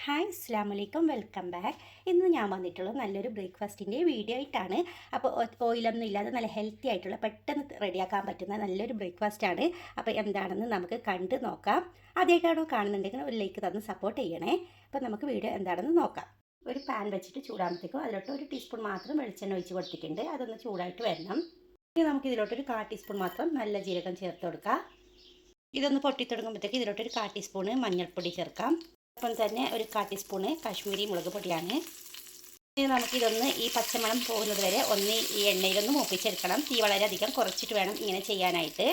Hi അസ്സലാമു അലൈക്കും, welcome back. ഇന്ന് ഞാൻ വന്നിട്ടുള്ളത് നല്ലൊരു ബ്രേക്ക്ഫാസ്റ്റിൻ്റെ വീഡിയോ ആയിട്ടാണ്. അപ്പോൾ ഓയിലൊന്നും ഇല്ലാതെ നല്ല ഹെൽത്തി ആയിട്ടുള്ള പെട്ടെന്ന് റെഡിയാക്കാൻ പറ്റുന്ന നല്ലൊരു ബ്രേക്ക്ഫാസ്റ്റാണ്. അപ്പോൾ എന്താണെന്ന് നമുക്ക് കണ്ട് നോക്കാം. ആദ്യമായിട്ടാണോ കാണുന്നുണ്ടെങ്കിൽ ഒരു ലൈക്ക് തന്ന് സപ്പോർട്ട് ചെയ്യണേ. അപ്പോൾ നമുക്ക് വീഡിയോ എന്താണെന്ന് നോക്കാം. ഒരു പാൻ വെച്ചിട്ട് ചൂടാകുമ്പോഴത്തേക്കും അതിലോട്ട് 1 ടീസ്പൂൺ മാത്രം വെളിച്ചെണ്ണ ഒഴിച്ച് കൊടുത്തിട്ടുണ്ട്. അതൊന്ന് ചൂടായിട്ട് വരണം. ഇനി നമുക്ക് ഇതിലോട്ടൊരു 1/4 ടീസ്പൂൺ മാത്രം നല്ല ജീരകം ചേർത്ത് കൊടുക്കാം. ഇതൊന്ന് പൊട്ടിത്തുടങ്ങുമ്പോഴത്തേക്ക് ഇതിലോട്ടൊരു 1/4 ടീസ്പൂൺ മഞ്ഞൾപ്പൊടി ചേർക്കാം. അപ്പം തന്നെ ഒരു 1/4 ടീസ്പൂണ് കാശ്മീരി മുളക് പൊടിയാണ്. ഇനി നമുക്കിതൊന്ന് ഈ പച്ചമണം പോകുന്നത് വരെ ഒന്ന് ഈ എണ്ണയിലൊന്ന് മൂപ്പിച്ചെടുക്കണം. തീ വളരെയധികം കുറച്ചിട്ട് വേണം ഇങ്ങനെ ചെയ്യാനായിട്ട്.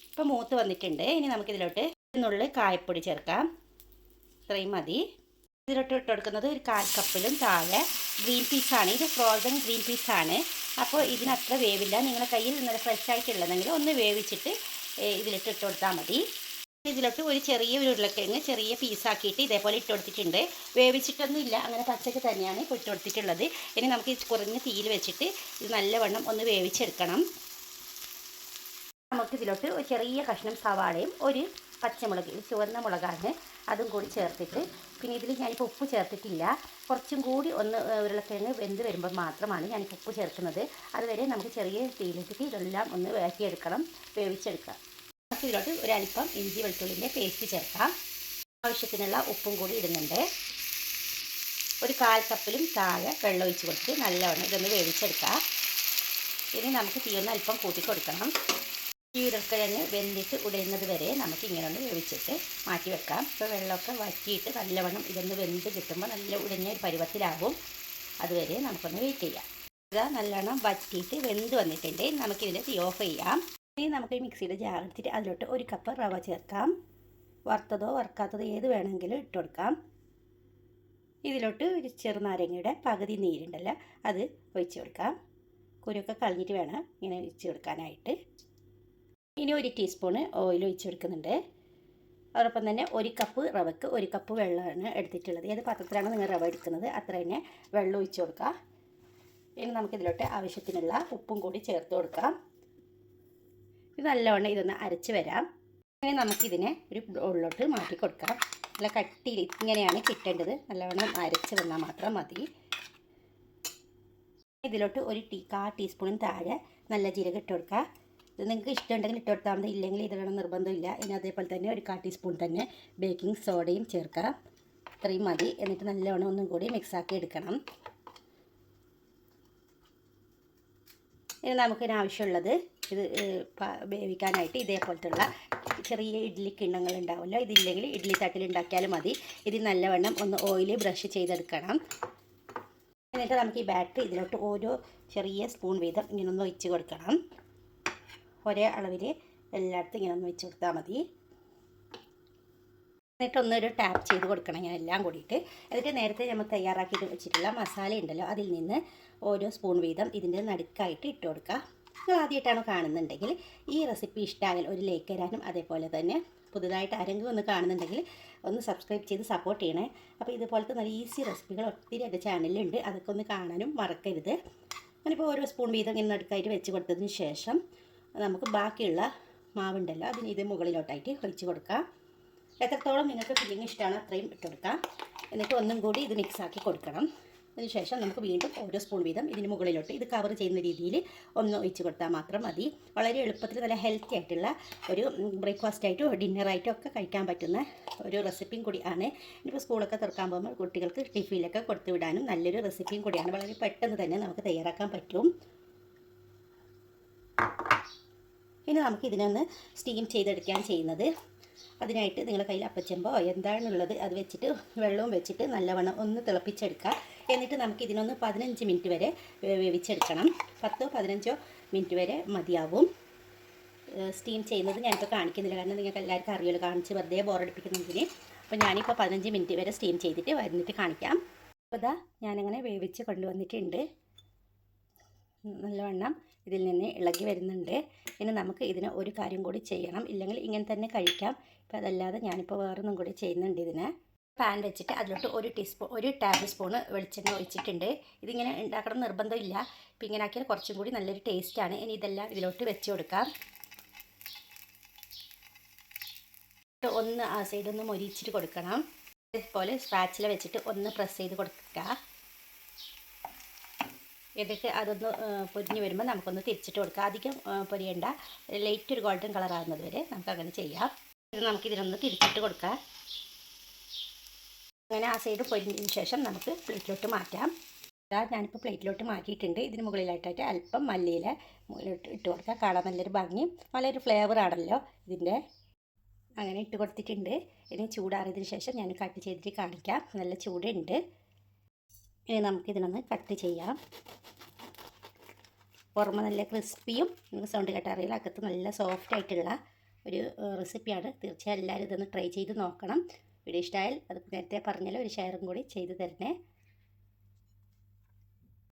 ഇപ്പോൾ മൂത്ത് വന്നിട്ടുണ്ട്. ഇനി നമുക്കിതിലോട്ട് നുള്ളി കായപ്പൊടി ചേർക്കാം. ഇത്രയും മതി. ഇതിലോട്ട് ഇട്ട് കൊടുക്കുന്നത് ഒരു 1/4 കപ്പിലും താഴെ ഗ്രീൻ പീസാണ്. ഇത് ഫ്രോസൺ ഗ്രീൻ പീസാണ്. അപ്പോൾ ഇതിനത്ര വേവില്ല. നിങ്ങളുടെ കയ്യിൽ ഇന്നലെ ഫ്രഷ് ആയിട്ടുള്ളതെങ്കിൽ ഒന്ന് വേവിച്ചിട്ട് ഇതിലിട്ട് ഇട്ട് കൊടുത്താൽ മതി. ഇതിലോട്ട് ഒരു ചെറിയ ഉരുളക്കിഴങ്ങ് ചെറിയ പീസാക്കിയിട്ട് ഇതേപോലെ ഇട്ട് കൊടുത്തിട്ടുണ്ട്. വേവിച്ചിട്ടൊന്നുമില്ല, അങ്ങനെ പച്ചക്ക് തന്നെയാണ് ഇപ്പോൾ ഇട്ട് കൊടുത്തിട്ടുള്ളത്. ഇനി നമുക്ക് കുറഞ്ഞ തീയിൽ വെച്ചിട്ട് ഇത് നല്ലവണ്ണം ഒന്ന് വേവിച്ചെടുക്കണം. നമുക്ക് ഇതിലോട്ട് ഒരു ചെറിയ കഷ്ണം സവാളയും ഒരു പച്ചമുളക്, ചുവന്ന മുളകാണ്, അതും കൂടി ചേർത്തിട്ട്, പിന്നെ ഇതിൽ ഞാനിപ്പോൾ ഉപ്പ് ചേർത്തിട്ടില്ല. കുറച്ചും കൂടി ഒന്ന് ഉരുളക്കിഴങ്ങ് വെന്ത് വരുമ്പോൾ മാത്രമാണ് ഞാനിപ്പോൾ ഉപ്പ് ചേർക്കുന്നത്. അതുവരെ നമുക്ക് ചെറിയ തീയിലിട്ടിട്ട് ഇതെല്ലാം ഒന്ന് വേവിച്ചെടുക്കണം, വേവിച്ചെടുക്കാം. ഇതിലോട്ട് ഒരല്പം ഇഞ്ചി വെളുത്തുള്ളിൻ്റെ പേസ്റ്റ് ചേർക്കാം. ആവശ്യത്തിനുള്ള ഉപ്പും കൂടി ഇടുന്നുണ്ട്. ഒരു 1/4 കപ്പിലും താഴെ വെള്ളം ഒഴിച്ച് കൊടുത്ത് നല്ലവണ്ണം ഇതൊന്ന് വേവിച്ചെടുക്കാം. ഇനി നമുക്ക് തീയൊന്ന് അല്പം കൂട്ടി കൊടുക്കണം. ഈ ഉരുളക്കിഴങ്ങ് വെന്തിട്ട് ഉടയുന്നത് വരെ നമുക്ക് ഇങ്ങനെ ഒന്ന് വേവിച്ചിട്ട് മാറ്റി വെക്കാം. ഇപ്പോൾ വെള്ളമൊക്കെ വറ്റിയിട്ട് നല്ലവണ്ണം ഇതൊന്ന് വെന്ത് കിട്ടുമ്പോൾ നല്ല ഉടഞ്ഞ ഒരു പരുവത്തിലാകും. അതുവരെ നമുക്കൊന്ന് വെയിറ്റ് ചെയ്യാം. ഇത് നല്ലോണം വറ്റിയിട്ട് വെന്ത് വന്നിട്ടുണ്ട്. നമുക്കിതിൻ്റെ തീ ഓഫ് ചെയ്യാം. ഇനി നമുക്ക് മിക്സിയുടെ ജാർ എടുത്തിട്ട് അതിലോട്ട് 1 കപ്പ് റവ ചേർക്കാം. വറുത്തതോ വറുക്കാത്തതോ ഏത് വേണമെങ്കിലും ഇട്ട് കൊടുക്കാം. ഇതിലോട്ട് ഒരു ചെറുനാരങ്ങയുടെ പകുതി നീരുണ്ടല്ലോ, അത് ഒഴിച്ച് കൊടുക്കാം. കുരുവൊക്കെ കളഞ്ഞിട്ട് വേണം ഇങ്ങനെ ഒഴിച്ച് കൊടുക്കാനായിട്ട്. ഇനി 1 ടീസ്പൂണ് ഓയിൽ ഒഴിച്ച് കൊടുക്കുന്നുണ്ട്. അതോടൊപ്പം തന്നെ 1 കപ്പ് റവയ്ക്ക് 1 കപ്പ് വെള്ളമാണ് എടുത്തിട്ടുള്ളത്. ഏത് പാത്രത്തിലാണ് നിങ്ങൾ റവ എടുക്കുന്നത് അത്ര തന്നെ വെള്ളം ഒഴിച്ച് കൊടുക്കാം. ഇനി നമുക്കിതിലോട്ട് ആവശ്യത്തിനുള്ള ഉപ്പും കൂടി ചേർത്ത് കൊടുക്കാം. ഇത് നല്ലവണ്ണം ഇതൊന്ന് അരച്ച് വരാം. ഇനി നമുക്കിതിനെ ഒരു ബൗളിലോട്ട് മാറ്റി കൊടുക്കാം. നല്ല കട്ടിയിൽ ഇങ്ങനെയാണ് കിട്ടേണ്ടത്. നല്ലവണ്ണം അരച്ച് വന്നാൽ മാത്രം മതി. ഇതിലോട്ട് ഒരു 1/4 ടീസ്പൂണിന് താഴെ നല്ല ജീരകം ഇട്ട് കൊടുക്കുക. ഇത് നിങ്ങൾക്ക് ഇഷ്ടമുണ്ടെങ്കിൽ ഇട്ട് കൊടുത്താൽ മതി, ഇല്ലെങ്കിൽ ഇതിടണം നിർബന്ധമില്ല. ഇനി അതേപോലെ തന്നെ ഒരു 1/4 ടീസ്പൂൺ തന്നെ ബേക്കിംഗ് സോഡയും ചേർക്കാം. ഇത്രയും മതി. എന്നിട്ട് നല്ലവണ്ണം ഒന്നും കൂടി മിക്സാക്കി എടുക്കണം. ഇനി നമുക്കിതിനാവശ്യമുള്ളത് ഇത് വേവിക്കാനായിട്ട് ഇതേപോലത്തുള്ള ചെറിയ ഇഡ്ഡലി കിണ്ണങ്ങൾ ഉണ്ടാവുമല്ലോ, ഇതില്ലെങ്കിൽ ഇഡ്ഡലി തട്ടിൽ ഉണ്ടാക്കിയാലും മതി. ഇത് നല്ലവണ്ണം ഒന്ന് ഓയിൽ ബ്രഷ് ചെയ്തെടുക്കണം. എന്നിട്ട് നമുക്ക് ഈ ബാറ്ററി ഇതിലോട്ട് ഓരോ ചെറിയ സ്പൂൺ വീതം ഇങ്ങനെ ഒന്ന് ഒഴിച്ച് കൊടുക്കണം. ഒരേ അളവിൽ എല്ലായിടത്തും ഇങ്ങനെ ഒന്ന് ഒഴിച്ച് കൊടുത്താൽ മതി. എന്നിട്ടൊന്നൊരു ടാപ്പ് ചെയ്ത് കൊടുക്കണം ഇങ്ങനെ എല്ലാം കൂടിയിട്ട്. എന്നിട്ട് നേരത്തെ നമ്മൾ തയ്യാറാക്കിയിട്ട് വെച്ചിട്ടുള്ള മസാല ഉണ്ടല്ലോ, അതിൽ നിന്ന് ഓരോ സ്പൂൺ വീതം ഇതിൻ്റെ നടുക്കായിട്ട് ഇട്ട് കൊടുക്കുക. നിങ്ങൾ ആദ്യമായിട്ടാണോ കാണുന്നുണ്ടെങ്കിൽ ഈ റെസിപ്പി ഇഷ്ടമായാൽ ഒരു ലൈക്ക് തരാനും, അതേപോലെ തന്നെ പുതുതായിട്ട് ആരെങ്കിലും ഒന്ന് കാണുന്നുണ്ടെങ്കിൽ ഒന്ന് സബ്സ്ക്രൈബ് ചെയ്ത് സപ്പോർട്ട് ചെയ്യണേ. അപ്പോൾ ഇതുപോലത്തെ നല്ല ഈസി റെസിപ്പികൾ ഒത്തിരി എൻ്റെ ചാനലിലുണ്ട്, അതൊക്കെ ഒന്ന് കാണാനും മറക്കരുത്. ഞാനിപ്പോൾ ഓരോ സ്പൂൺ വീതം ഇങ്ങനെ നടുക്കായിട്ട് വെച്ച് കൊടുത്തതിന് ശേഷം നമുക്ക് ബാക്കിയുള്ള മാവുണ്ടല്ലോ അതിന് ഇത് മുകളിലോട്ടായിട്ട് ഒഴിച്ച് കൊടുക്കാം. എത്രത്തോളം നിങ്ങൾക്ക് ഫില്ലിങ് ഇഷ്ടമാണ് അത്രയും ഇട്ട് കൊടുക്കാം. എന്നിട്ട് ഒന്നും കൂടി ഇത് മിക്സാക്കി കൊടുക്കണം. അതിനുശേഷം നമുക്ക് വീണ്ടും ഓരോ സ്പൂൺ വീതം ഇതിന് മുകളിലോട്ട് ഇത് കവർ ചെയ്യുന്ന രീതിയിൽ ഒന്ന് ഒഴിച്ച് കൊടുത്താൽ മാത്രം മതി. വളരെ എളുപ്പത്തിൽ നല്ല ഹെൽത്തി ആയിട്ടുള്ള ഒരു ബ്രേക്ക്ഫാസ്റ്റായിട്ടോ ഡിന്നറായിട്ടോ ഒക്കെ കഴിക്കാൻ പറ്റുന്ന ഒരു റെസിപ്പിയും കൂടിയാണ്. ഇനിയിപ്പോൾ സ്കൂളൊക്കെ തുറക്കാൻ പോകുമ്പോൾ കുട്ടികൾക്ക് ടിഫിനിലൊക്കെ കൊടുത്തു വിടാനും നല്ലൊരു റെസിപ്പിയും കൂടിയാണ്. വളരെ പെട്ടെന്ന് തന്നെ നമുക്ക് തയ്യാറാക്കാൻ പറ്റും. ഇനി നമുക്ക് ഇതിനൊന്ന് സ്റ്റീം ചെയ്തെടുക്കുകയാണ് ചെയ്യുന്നത്. അതിനായിട്ട് നിങ്ങളുടെ കയ്യിൽ അപ്പച്ചെമ്പോ എന്താണുള്ളത് അത് വെച്ചിട്ട് വെള്ളവും വെച്ചിട്ട് നല്ലവണ്ണം ഒന്ന് തിളപ്പിച്ചെടുക്കുക. എന്നിട്ട് നമുക്ക് ഇതിനൊന്ന് 15 മിനിറ്റ് വരെ വേവിച്ചെടുക്കണം. 10-15 മിനിറ്റ് വരെ മതിയാവും. സ്റ്റീം ചെയ്യുന്നത് ഞാനിപ്പോൾ കാണിക്കുന്നില്ല, കാരണം നിങ്ങൾക്ക് എല്ലാവർക്കും അറിയുമല്ലോ, കാണിച്ച് വെറുതെ ബോറടിപ്പിക്കുന്നതിന്. അപ്പോൾ ഞാനിപ്പോൾ 15 മിനിറ്റ് വരെ സ്റ്റീം ചെയ്തിട്ട് വന്നിട്ട് കാണിക്കാം. അപ്പോൾ ഇതാ ഞാനങ്ങനെ വേവിച്ച് കൊണ്ടുവന്നിട്ടുണ്ട്. നല്ലവണ്ണം ഇതിൽ നിന്ന് ഇളകി വരുന്നുണ്ട്. ഇനി നമുക്ക് ഇതിന് ഒരു കാര്യം കൂടി ചെയ്യണം, ഇല്ലെങ്കിൽ ഇങ്ങനെ തന്നെ കഴിക്കാം. ഇപ്പോൾ അതല്ലാതെ ഞാനിപ്പോൾ വേറൊന്നും കൂടി ചെയ്യുന്നുണ്ട്. ഇതിന് പാൻ വെച്ചിട്ട് അതിലോട്ട് 1 ടേബിൾ സ്പൂണ് വെളിച്ചെണ്ണ ഒഴിച്ചിട്ടുണ്ട്. ഇതിങ്ങനെ ഉണ്ടാക്കണം നിർബന്ധമില്ല, ഇപ്പോൾ ഇങ്ങനെ ആക്കിയാൽ കുറച്ചും കൂടി നല്ലൊരു ടേസ്റ്റാണ്. ഇനി ഇതെല്ലാം ഇതിലോട്ട് വെച്ച് കൊടുക്കാം. ഒന്ന് ആ സൈഡൊന്ന് മൊരിച്ചിട്ട് കൊടുക്കണം. ഇതുപോലെ സ്പാച്ചില വെച്ചിട്ട് ഒന്ന് പ്രസ് ചെയ്ത് കൊടുക്കുക. എന്നിട്ട് അതൊന്ന് പൊരിഞ്ഞ് വരുമ്പോൾ നമുക്കൊന്ന് തിരിച്ചിട്ട് കൊടുക്കുക. അധികം പൊരിയണ്ട, ലൈറ്റ് ഒരു ഗോൾഡൻ കളർ ആകുന്നത് വരെ നമുക്കങ്ങനെ ചെയ്യാം. ഇത് നമുക്കിതിനൊന്ന് തിരിച്ചിട്ട് കൊടുക്കാം. അങ്ങനെ ആ സൈഡ് പൊരിഞ്ഞതിന് ശേഷം നമുക്ക് പ്ലേറ്റിലോട്ട് മാറ്റാം. ഞാനിപ്പോൾ പ്ലേറ്റിലോട്ട് മാറ്റിയിട്ടുണ്ട്. ഇതിന് മുകളിലായിട്ടായിട്ട് അല്പം മല്ലിയില മുകളിലോട്ട് ഇട്ട് കൊടുക്കുക. കാണാൻ നല്ലൊരു ഭംഗി, നല്ലൊരു ഫ്ലേവറാണല്ലോ ഇതിൻ്റെ. അങ്ങനെ ഇട്ട് കൊടുത്തിട്ടുണ്ട്. ഇനി ചൂടാറിയതിന് ശേഷം ഞാൻ കട്ട് ചെയ്തിട്ട് കാണിക്കാം. നല്ല ചൂടുണ്ട്. ഇനി നമുക്കിതിനൊന്ന് കട്ട് ചെയ്യാം. പുറമെ നല്ല ക്രിസ്പിയും, നിങ്ങൾക്ക് സൗണ്ട് കേട്ടറിയില്ല, അകത്ത് നല്ല സോഫ്റ്റ് ആയിട്ടുള്ള ഒരു റെസിപ്പിയാണ്. തീർച്ചയായും എല്ലാവരും ഇതൊന്ന് ട്രൈ ചെയ്ത് നോക്കണം. വീഡിയോ ഇഷ്ടമായാൽ അത് നേരത്തെ പറഞ്ഞാൽ ഒരു ഷെയറും കൂടി ചെയ്ത് തരണേ.